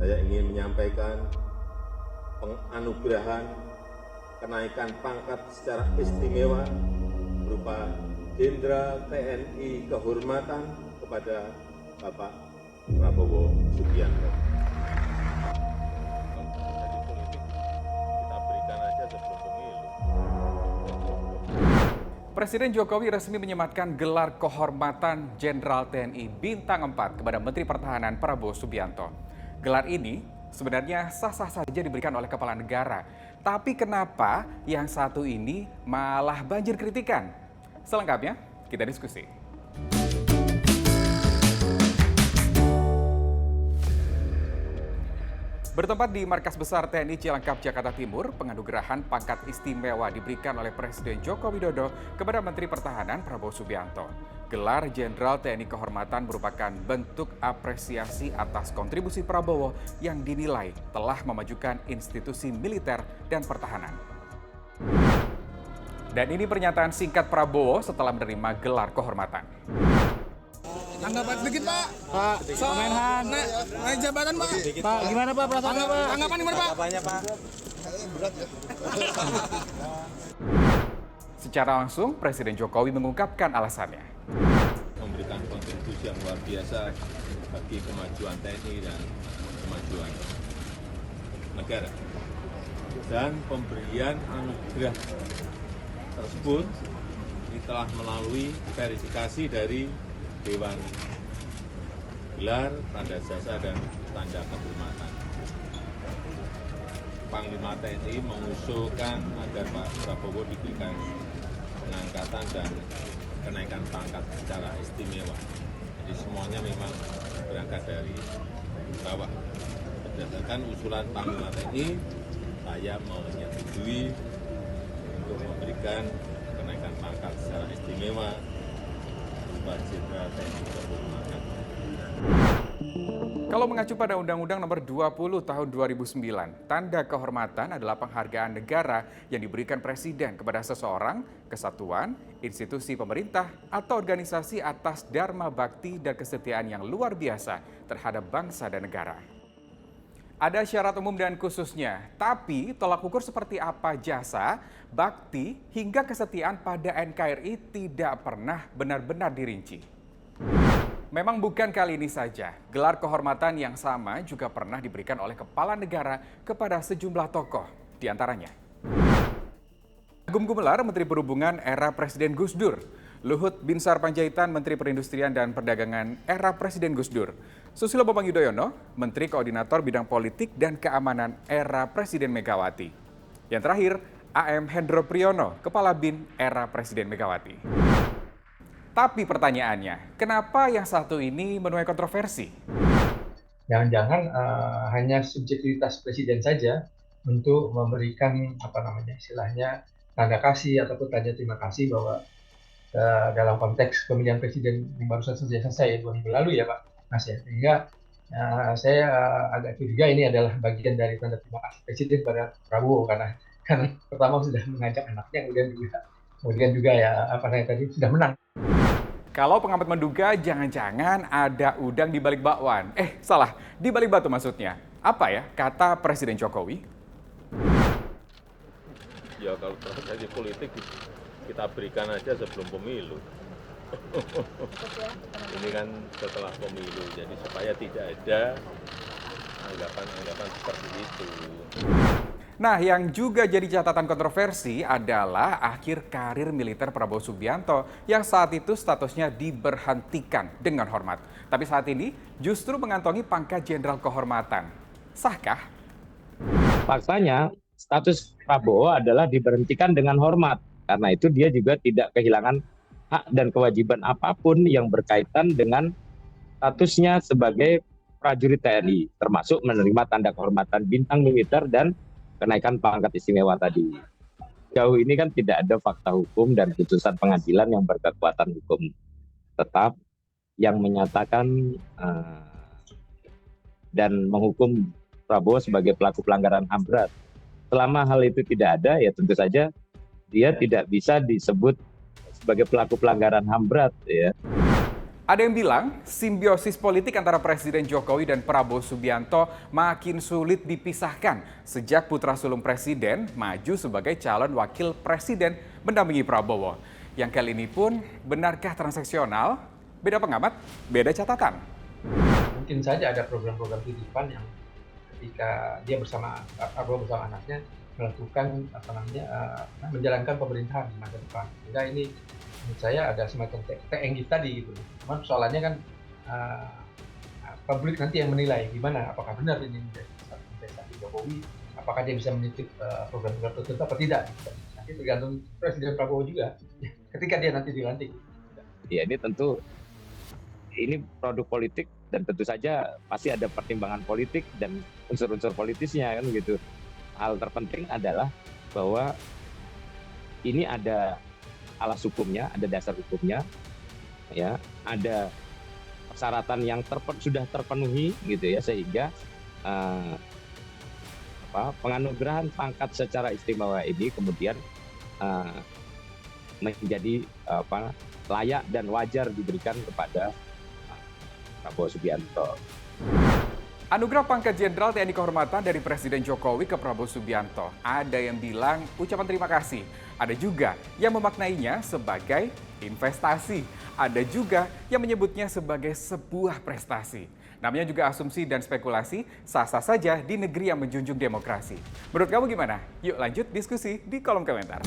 Saya ingin menyampaikan penganugerahan kenaikan pangkat secara istimewa berupa Jenderal TNI Kehormatan kepada Bapak Prabowo Subianto. Kalau jadi politik, kita berikan aja sebelum pemilu. Presiden Jokowi resmi menyematkan gelar kehormatan Jenderal TNI Bintang 4 kepada Menteri Pertahanan Prabowo Subianto. Gelar ini sebenarnya sah-sah saja diberikan oleh kepala negara. Tapi kenapa yang satu ini malah banjir kritikan? Selengkapnya kita diskusi. Bertempat di Markas Besar TNI Cilangkap, Jakarta Timur, penganugerahan pangkat istimewa diberikan oleh Presiden Joko Widodo kepada Menteri Pertahanan Prabowo Subianto. Gelar Jenderal TNI Kehormatan merupakan bentuk apresiasi atas kontribusi Prabowo yang dinilai telah memajukan institusi militer dan pertahanan. Dan ini pernyataan singkat Prabowo setelah menerima gelar kehormatan. Tanggapan sedikit Pak. Pak, Kemenhan. Naik jabatan Pak. Pak, gimana Pak perasaannya Pak? Tanggapan gimana Pak? Tanggapannya Pak. Secara langsung, Presiden Jokowi mengungkapkan alasannya. Memberikan kontribusi yang luar biasa bagi kemajuan TNI dan kemajuan negara. Dan pemberian anugerah tersebut ini telah melalui verifikasi dari Dewan Gelar, Tanda Jasa, dan Tanda Kehormatan. Panglima TNI mengusulkan agar Pak Prabowo diberikan pengangkatan dan kenaikan pangkat secara istimewa. Jadi semuanya memang berangkat dari bawah. Berdasarkan usulan Panglima TNI, saya menyetujui untuk memberikan kenaikan pangkat secara istimewa Jenderal TNI Kehormatan. Kalau mengacu pada Undang-Undang Nomor 20 Tahun 2009, tanda kehormatan adalah penghargaan negara yang diberikan Presiden kepada seseorang, kesatuan, institusi pemerintah, atau organisasi atas dharma bakti dan kesetiaan yang luar biasa terhadap bangsa dan negara. Ada syarat umum dan khususnya, tapi tolak ukur seperti apa jasa, bakti, hingga kesetiaan pada NKRI tidak pernah benar-benar dirinci. Memang bukan kali ini saja, gelar kehormatan yang sama juga pernah diberikan oleh kepala negara kepada sejumlah tokoh, diantaranya Agung Gumelar, Menteri Perhubungan era Presiden Gus Dur, Luhut Binsar Panjaitan, Menteri Perindustrian dan Perdagangan era Presiden Gus Dur, Susilo Bambang Yudhoyono, Menteri Koordinator Bidang Politik dan Keamanan era Presiden Megawati. Yang terakhir, AM Hendro Priyono, Kepala BIN era Presiden Megawati. Tapi pertanyaannya, kenapa yang satu ini menuai kontroversi? Jangan-jangan hanya subjektivitas presiden saja untuk memberikan istilahnya tanda kasih ataupun tanda terima kasih bahwa dalam konteks pemilihan presiden yang baru selesai 2 minggu lalu ya Pak Mas ya, sehingga saya agak curiga ini adalah bagian dari tanda terima kasih presiden pada Prabowo karena pertama sudah mengajak anaknya, kemudian juga ya tadi sudah menang. Kalau pengamat menduga jangan-jangan ada udang di balik bakwan. Salah, di balik batu maksudnya. Apa ya kata Presiden Jokowi? Ya kalau terjadi politik kita berikan aja sebelum pemilu. Ini kan setelah pemilu, jadi supaya tidak ada anggapan-anggapan seperti itu. Nah, yang juga jadi catatan kontroversi adalah akhir karir militer Prabowo Subianto yang saat itu statusnya diberhentikan dengan hormat. Tapi saat ini justru mengantongi pangkat Jenderal Kehormatan. Sahkah? Faktanya, status Prabowo adalah diberhentikan dengan hormat. Karena itu dia juga tidak kehilangan hak dan kewajiban apapun yang berkaitan dengan statusnya sebagai prajurit TNI, termasuk menerima tanda kehormatan bintang militer dan kenaikan pangkat istimewa tadi. Jauh ini kan tidak ada fakta hukum dan putusan pengadilan yang berkekuatan hukum tetap yang menyatakan dan menghukum Prabowo sebagai pelaku pelanggaran HAM berat. Selama hal itu tidak ada, ya tentu saja dia tidak bisa disebut sebagai pelaku pelanggaran HAM berat. Ya. Ada yang bilang simbiosis politik antara Presiden Jokowi dan Prabowo Subianto makin sulit dipisahkan sejak putra sulung presiden maju sebagai calon wakil presiden mendampingi Prabowo. Yang kali ini pun benarkah transaksional? Beda pengamat, beda catatan. Mungkin saja ada program-program titipan yang ketika dia bersama Prabowo bersama anaknya melakukan menjalankan pemerintahan di masa depan. Sehingga ini menurut saya ada semacam TNG tadi gitu. Cuman persoalannya kan publik nanti yang menilai gimana, apakah benar ini menjadi investasi Jokowi, apakah dia bisa menitip program-program tertentu apa tidak. Nanti tergantung Presiden Prabowo juga ketika dia nanti dilantik. Ya ini tentu ini produk politik dan tentu saja pasti ada pertimbangan politik dan unsur-unsur politisnya kan gitu. Hal terpenting adalah bahwa ini ada alas hukumnya, ada dasar hukumnya, ya, ada persyaratan yang sudah terpenuhi gitu ya, sehingga penganugerahan pangkat secara istimewa ini kemudian menjadi layak dan wajar diberikan kepada Prabowo Subianto. Anugerah pangkat Jenderal TNI Kehormatan dari Presiden Jokowi ke Prabowo Subianto. Ada yang bilang ucapan terima kasih. Ada juga yang memaknainya sebagai investasi. Ada juga yang menyebutnya sebagai sebuah prestasi. Namanya juga asumsi dan spekulasi, sah-sah saja di negeri yang menjunjung demokrasi. Menurut kamu gimana? Yuk lanjut diskusi di kolom komentar.